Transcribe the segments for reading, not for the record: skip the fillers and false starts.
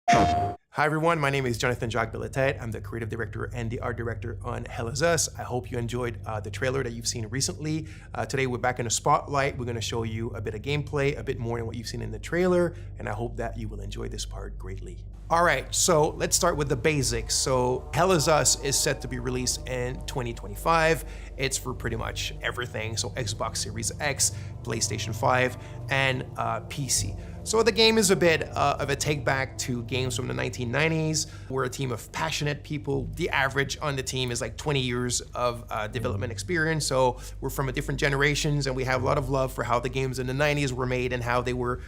Hi everyone, my name is Jonathan Jacques-Belletete. I'm the creative director and the art director on Hell Is Us. I hope you enjoyed the trailer that you've seen recently. Today we're back in the spotlight. We're going to show you a bit of gameplay, a bit more than what you've seen in the trailer, and I hope that you will enjoy this part greatly. All right, so let's start with the basics. So Hell Is Us is set to be released in 2025. It's for pretty much everything. So Xbox Series X, PlayStation 5, and PC. So the game is a bit of a take back to games from the 1990s. We're a team of passionate people. The average on the team is like 20 years of development experience. So we're from a different generations and we have a lot of love for how the games in the 90s were made and how they were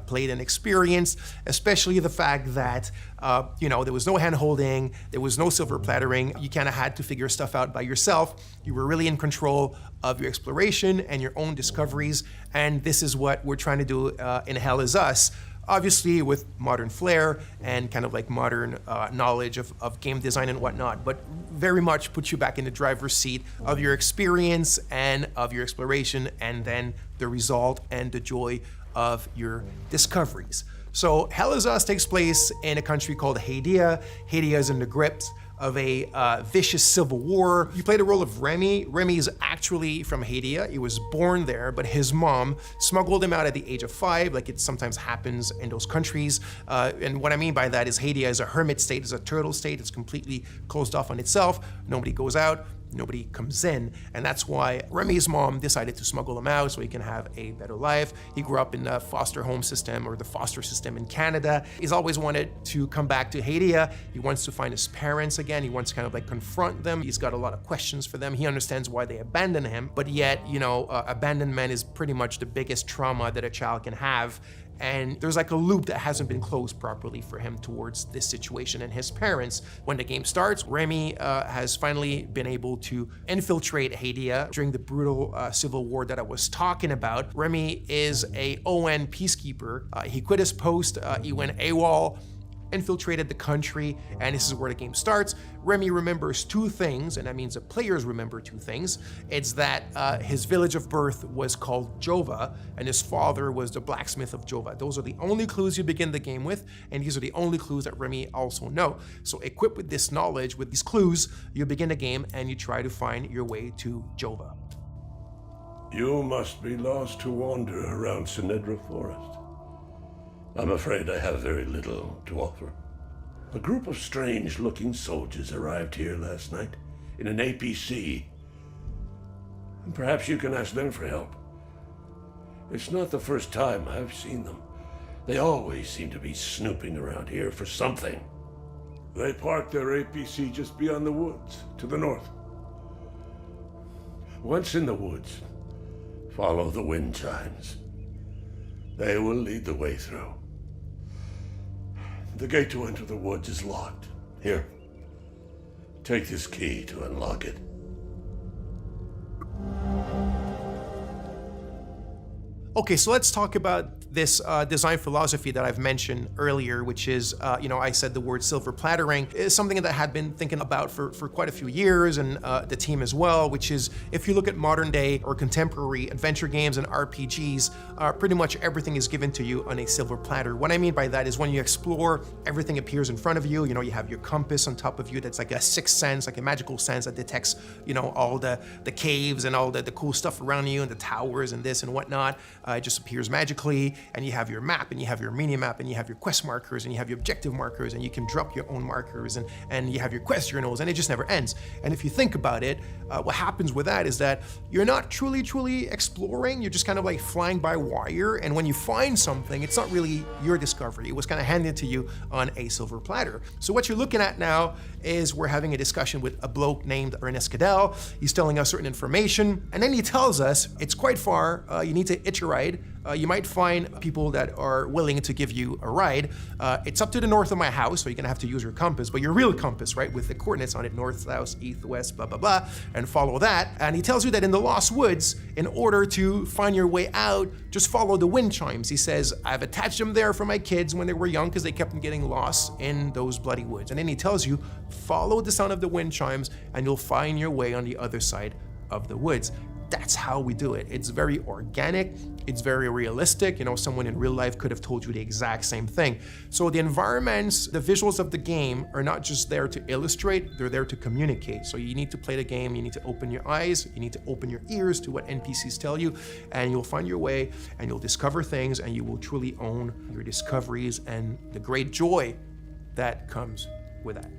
played and experienced, especially the fact that there was no hand holding, there was no silver plattering. You kind of had to figure stuff out by yourself. You were really in control of your exploration and your own discoveries. And this is what we're trying to do in Hell Is Us. Obviously with modern flair and kind of like modern knowledge of game design and whatnot, but very much put you back in the driver's seat of your experience and of your exploration, and then the result and the joy of your discoveries. So Hell Is Us takes place in a country called Hadia. Hadia is in the grips of a vicious civil war. You play the role of Remy. Remy is actually from Hadia. He was born there, but his mom smuggled him out at the age of 5, like it sometimes happens in those countries. And what I mean by that is Hadia is a hermit state, is a turtle state. It's completely closed off on itself. Nobody goes out, nobody comes in. And that's why Remy's mom decided to smuggle him out so he can have a better life. He grew up in the foster home system, or the foster system in Canada. He's always wanted to come back to Hadia. He wants to find his parents again. He wants to kind of like confront them. He's got a lot of questions for them. He understands why they abandoned him, but yet, abandonment is pretty much the biggest trauma that a child can have. And there's like a loop that hasn't been closed properly for him towards this situation and his parents. When the game starts, Remy has finally been able to infiltrate Hadia during the brutal civil war that I was talking about. Remy is a ON peacekeeper. He quit his post, he went AWOL, infiltrated the country, and this is where the game starts. Remy remembers 2 things, and that means the players remember 2 things. It's that his village of birth was called Jova, and his father was the blacksmith of Jova. Those are the only clues you begin the game with, and these are the only clues that Remy also know. So equipped with this knowledge, with these clues, you begin the game and you try to find your way to Jova. You must be lost to wander around Sinedra Forest. I'm afraid I have very little to offer. A group of strange-looking soldiers arrived here last night in an APC. And perhaps you can ask them for help. It's not the first time I've seen them. They always seem to be snooping around here for something. They parked their APC just beyond the woods, to the north. Once in the woods, follow the wind chimes. They will lead the way through. The gate to enter the woods is locked. Here, take this key to unlock it. Okay, so let's talk about this design philosophy that I've mentioned earlier, which is, I said the word silver plattering, is something that I had been thinking about for quite a few years, and the team as well, which is, if you look at modern day or contemporary adventure games and RPGs, pretty much everything is given to you on a silver platter. What I mean by that is when you explore, everything appears in front of you. You have your compass on top of you that's like a sixth sense, like a magical sense that detects, all the caves and all the cool stuff around you and the towers and this and whatnot. It just appears magically. And you have your map, and you have your mini map, and you have your quest markers, and you have your objective markers, and you can drop your own markers, and you have your quest journals, and it just never ends. And if you think about it, what happens with that is that you're not truly exploring. You're just kind of like flying by wire, and when you find something, it's not really your discovery. It was kind of handed to you on a silver platter. So what you're looking at now is we're having a discussion with a bloke named Ernest Cadell. He's telling us certain information, and then he tells us it's quite far. You need to hitch a ride. You might find people that are willing to give you a ride. It's up to the north of my house, so you're gonna have to use your compass, but your real compass, right, with the coordinates on it, north, south, east, west, blah, blah, blah, and follow that. And he tells you that in the Lost Woods, in order to find your way out, just follow the wind chimes. He says, I've attached them there for my kids when they were young because they kept on getting lost in those bloody woods. And then he tells you, follow the sound of the wind chimes and you'll find your way on the other side of the woods. that's how we do it. It's very organic, it's very realistic. You know, someone in real life could have told you the exact same thing. So the environments, the visuals of the game are not just there to illustrate, they're there to communicate. So you need to play the game, you need to open your eyes, you need to open your ears to what NPCs tell you, and you'll find your way and you'll discover things, and you will truly own your discoveries and the great joy that comes with that.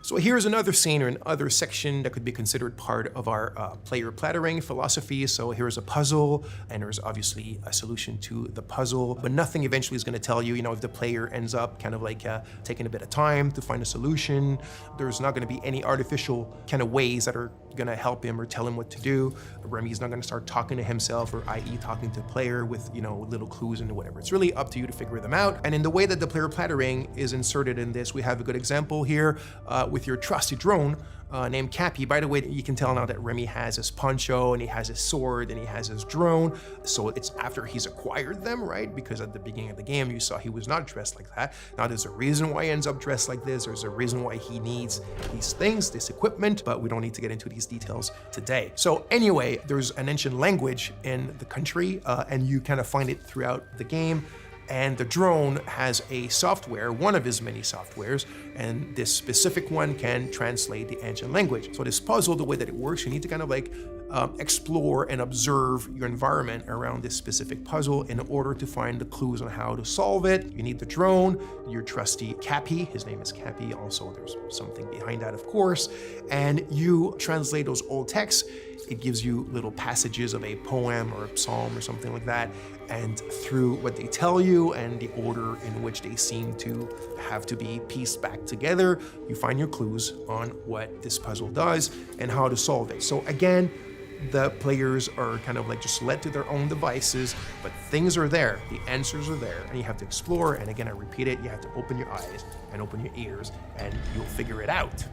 So here's another scene or another section that could be considered part of our player plattering philosophy. So here's a puzzle, and there's obviously a solution to the puzzle, but nothing eventually is going to tell you, you know, if the player ends up kind of like taking a bit of time to find a solution. There's not going to be any artificial kind of ways that are going to help him or tell him what to do. Remy's not going to start talking to himself, or i.e. talking to the player with, you know, little clues and whatever. It's really up to you to figure them out. And in the way that the player plattering is inserted in this, we have a good example here with your trusty drone named Cappy. By the way, you can tell now that Remy has his poncho and he has his sword and he has his drone. So it's after he's acquired them, right? Because at the beginning of the game, you saw he was not dressed like that. Now there's a reason why he ends up dressed like this. There's a reason why he needs these things, this equipment, but we don't need to get into these details today. So anyway, there's an ancient language in the country and you kind of find it throughout the game. And the drone has a software, one of his many softwares, and this specific one can translate the ancient language. So this puzzle, the way that it works, you need to kind of like explore and observe your environment around this specific puzzle in order to find the clues on how to solve it. You need the drone, your trusty Cappy, his name is Cappy, also there's something behind that of course, and you translate those old texts. It gives you little passages of a poem or a psalm or something like that, and through what they tell you and the order in which they seem to have to be pieced back together, you find your clues on what this puzzle does and how to solve it. So again, the players are kind of like just led to their own devices, but things are there, the answers are there, and you have to explore. And again, I repeat it, you have to open your eyes and open your ears, and you'll figure it out.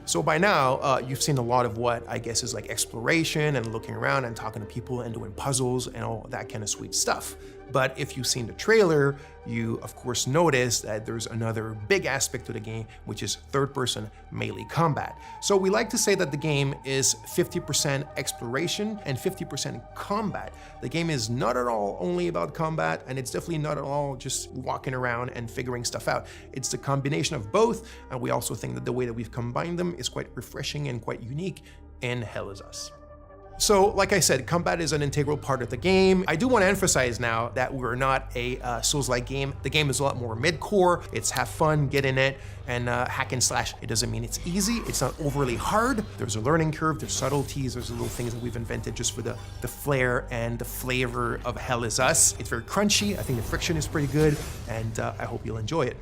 So by now, you've seen a lot of what I guess is like exploration and looking around and talking to people and doing puzzles and all that kind of sweet stuff. But if you've seen the trailer, you of course notice that there's another big aspect to the game, which is third-person melee combat. So we like to say that the game is 50% exploration and 50% combat. The game is not at all only about combat, and it's definitely not at all just walking around and figuring stuff out. It's the combination of both, and we also think that the way that we've combined them is quite refreshing and quite unique in Hell Is Us. So, like I said, combat is an integral part of the game. I do want to emphasize now that we're not a Souls-like game. The game is a lot more mid-core. It's have fun, get in it, and hack and slash. It doesn't mean it's easy. It's not overly hard. There's a learning curve, there's subtleties, there's little things that we've invented just for the flair and the flavor of Hell Is Us. It's very crunchy. I think the friction is pretty good, and I hope you'll enjoy it.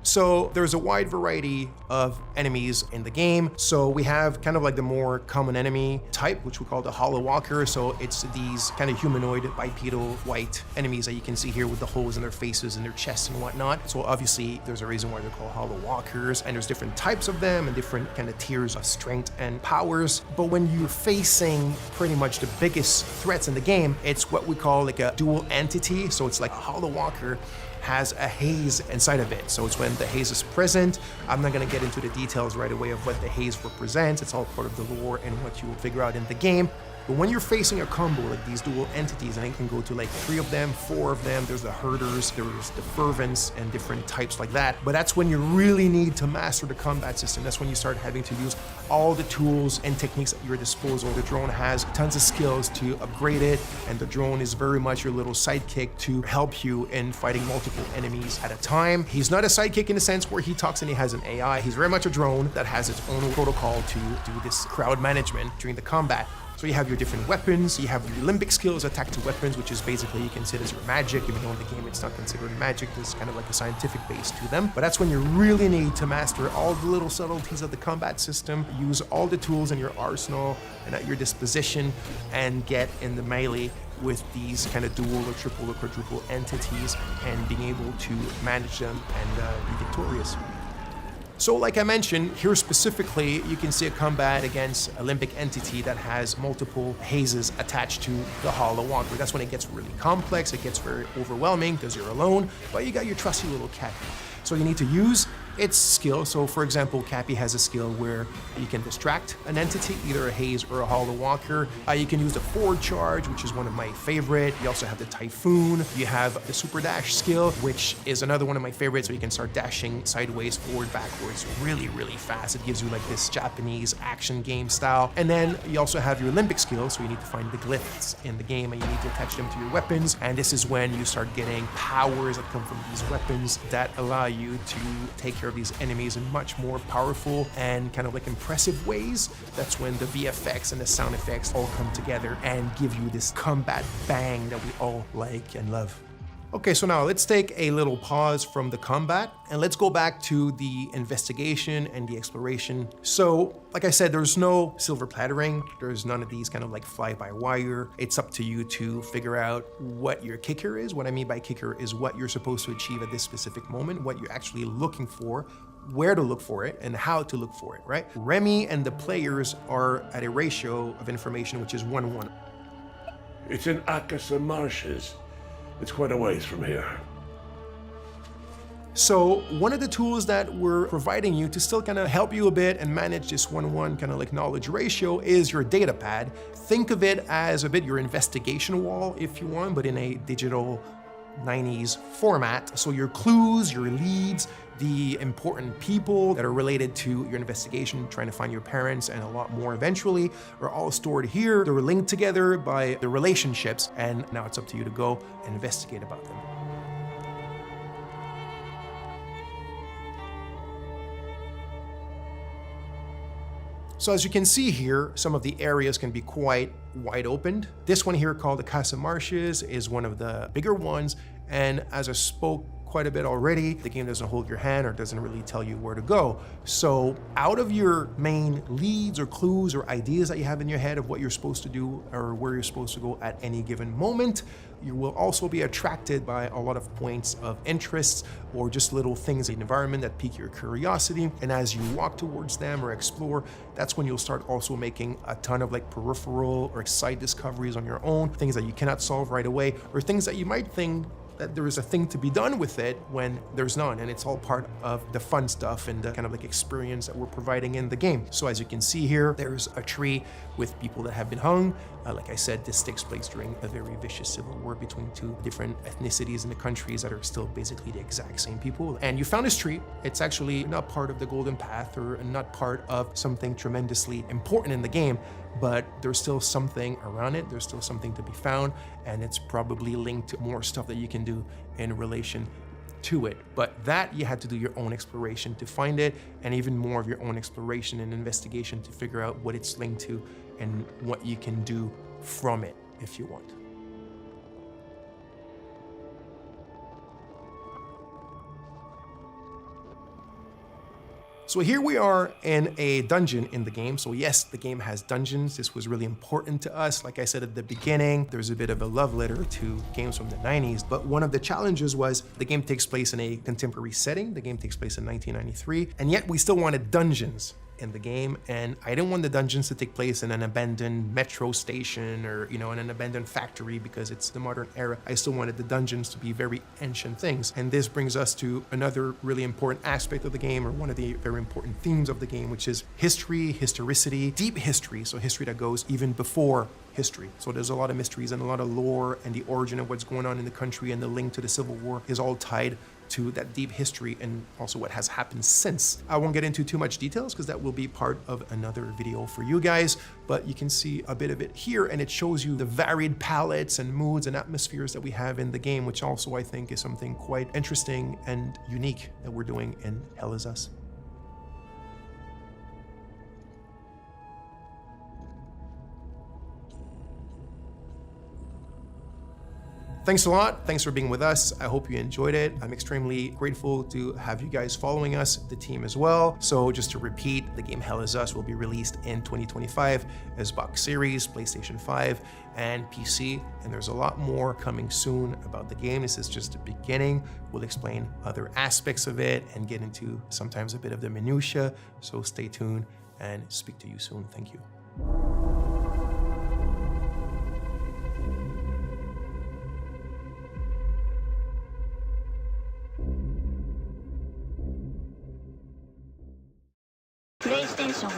So there's a wide variety of enemies in the game. So we have kind of like the more common enemy type, which we call the Hollow Walker. So it's these kind of humanoid, bipedal, white enemies that you can see here with the holes in their faces and their chests and whatnot. So obviously there's a reason why they're called Hollow Walkers, and there's different types of them and different kind of tiers of strength and powers. But when you're facing pretty much the biggest threats in the game, it's what we call like a dual entity. So it's like a Hollow Walker has a haze inside of it. So it's when the haze is present. I'm not gonna get into the details right away of what the haze represents. It's all part of the lore and what you will figure out in the game. But when you're facing a combo like these dual entities, and it can go to like 3 of them, 4 of them, there's the herders, there's the fervents, and different types like that. But that's when you really need to master the combat system. That's when you start having to use all the tools and techniques at your disposal. The drone has tons of skills to upgrade it, and the drone is very much your little sidekick to help you in fighting multiple enemies at a time. He's not a sidekick in the sense where he talks and he has an AI. He's very much a drone that has its own protocol to do this crowd management during the combat. So you have your different weapons, you have your limbic skills, attack to weapons, which is basically you consider as your magic, even though in the game it's not considered magic, there's kind of like a scientific base to them. But that's when you really need to master all the little subtleties of the combat system, use all the tools in your arsenal and at your disposition, and get in the melee with these kind of dual or triple or quadruple entities and being able to manage them and be victorious. So like I mentioned, here specifically, you can see a combat against a limbic entity that has multiple hazes attached to the Hollow Walker. That's when it gets really complex, it gets very overwhelming because you're alone, but you got your trusty little Cappy. So you need to use its skill. So for example, Cappy has a skill where you can distract an entity, either a haze or a Hollow Walker. You can use the forward charge, which is one of my favorite. You also have the Typhoon. You have the super dash skill, which is another one of my favorites. So you can start dashing sideways, forward, backwards, really, really fast. It gives you like this Japanese action game style. And then you also have your limbic skill. So you need to find the glyphs in the game and you need to attach them to your weapons. And this is when you start getting powers that come from these weapons that allow you to take care of these enemies in much more powerful and kind of like impressive ways. That's when the VFX and the sound effects all come together and give you this combat bang that we all like and love. Okay, so now let's take a little pause from the combat and let's go back to the investigation and the exploration. So, like I said, there's no silver plattering. There's none of these kind of like fly-by-wire. It's up to you to figure out what your kicker is. What I mean by kicker is what you're supposed to achieve at this specific moment, what you're actually looking for, where to look for it, and how to look for it, right? Remy and the players are at a ratio of information which is 1-1. It's in Akasa Marshes. It's quite a ways from here. So one of the tools that we're providing you to still kind of help you a bit and manage this 1-1 kind of like knowledge ratio is your data pad. Think of it as a bit your investigation wall if you want, but in a digital 90s format. So your clues, your leads, the important people that are related to your investigation, trying to find your parents and a lot more eventually, are all stored here. They're linked together by the relationships, and now it's up to you to go and investigate about them. So as you can see here, some of the areas can be quite wide opened. This one here called the Casa Marshes is one of the bigger ones. And as I spoke quite a bit already, the game doesn't hold your hand or doesn't really tell you where to go. So out of your main leads or clues or ideas that you have in your head of what you're supposed to do or where you're supposed to go at any given moment, you will also be attracted by a lot of points of interest or just little things in the environment that pique your curiosity. And as you walk towards them or explore, that's when you'll start also making a ton of like peripheral or side discoveries on your own, things that you cannot solve right away, or things that you might think that there is a thing to be done with it when there's none, and it's all part of the fun stuff and the kind of like experience that we're providing in the game. So as you can see here, there's a tree with people that have been hung. Like I said, this takes place during a very vicious civil war between two different ethnicities in the countries that are still basically the exact same people. And you found this tree. It's actually not part of the Golden Path or not part of something tremendously important in the game, but there's still something around it. There's still something to be found, and it's probably linked to more stuff that you can do in relation to it. But that you had to do your own exploration to find it, and even more of your own exploration and investigation to figure out what it's linked to and what you can do from it if you want. So here we are in a dungeon in the game. So yes, the game has dungeons. This was really important to us. Like I said at the beginning, there's a bit of a love letter to games from the 90s, but one of the challenges was the game takes place in a contemporary setting. The game takes place in 1993, and yet we still wanted dungeons in the game, and I didn't want the dungeons to take place in an abandoned metro station or, you know, in an abandoned factory because it's the modern era. I still wanted the dungeons to be very ancient things. And this brings us to another really important aspect of the game, or one of the very important themes of the game, which is history, historicity, deep history. So history that goes even before history. So there's a lot of mysteries and a lot of lore, and the origin of what's going on in the country and the link to the Civil War is all tied to that deep history and also what has happened since. I won't get into too much details because that will be part of another video for you guys, but you can see a bit of it here, and it shows you the varied palettes and moods and atmospheres that we have in the game, which also I think is something quite interesting and unique that we're doing in Hell Is Us. Thanks a lot. Thanks for being with us. I hope you enjoyed it. I'm extremely grateful to have you guys following us, the team as well. So just to repeat, the game Hell Is Us will be released in 2025 as box series, PlayStation 5, and PC. And there's a lot more coming soon about the game. This is just the beginning. We'll explain other aspects of it and get into sometimes a bit of the minutia. So stay tuned and speak to you soon. Thank you. PlayStation